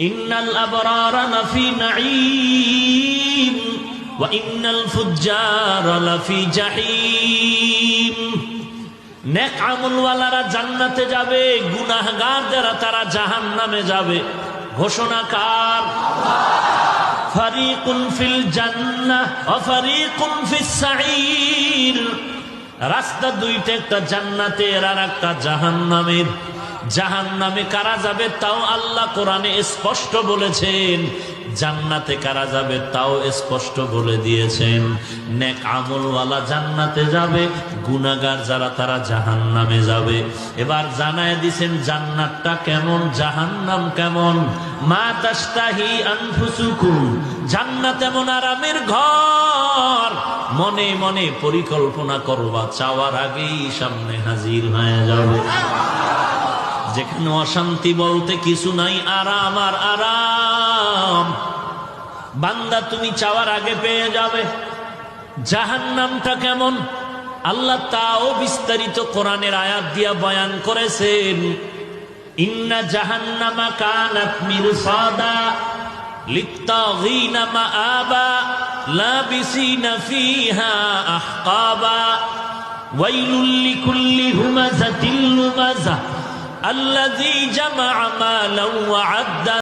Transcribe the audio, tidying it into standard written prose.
ইন্নাল আবরারা লাফি নাঈম ওয়া ইন্নাল ফুজ্জারা লাফি জাহিম। নেক আমলওয়ালারা জান্নাতে যাবে, গুনাহগার যারা তারা জাহান্নামে যাবে। ঘোষণা কার? ফারিকুন ফিল জান্নাহ ওয়া ফারিকুন ফিস সাঈর। রাস্তা দুইটা, একটা জান্নাতের আর একটা জাহান্নামের। জাহান্নামে কারা যাবে তাও আল্লাহ কোরআনে স্পষ্ট বলেছেন, জান্নাতে কারা যাবে তাও স্পষ্ট বলে দিয়েছেন। নেক আমলওয়ালা জান্নাতে যাবে, গুনাহগার যারা তারা জাহান্নামে যাবে। এবার জানায় দিয়েছেন জান্নাতটা কেমন, জাহান্নাম কেমন। মা তাশতাহি আনফুসুকুম, জান্নাত এমন আরামের ঘর, মনে মনে পরিকল্পনা করবা, চাওয়ার আগেই সামনে হাজির হয়ে যাবে। যেখানে অশান্তি বলতে কিছু নাই, আরাম আর আরাম। বান্দা তুমি চাওয়ার আগে পেয়ে যাবে। জাহান্নামটা কেমন আল্লাহ তাও বিস্তারিত কোরআনের আয়াত দিয়া বয়ান করেছেন। ইন্না জাহান্নামা কানাত মিরসাদা লিত্তাগীনা মাআবা লাবিসিনা ফিহা আহকাবা ওয়াইলুল লিকুল্লি হুমাযাতিল লুমাযা الذي جمع مالا وعددا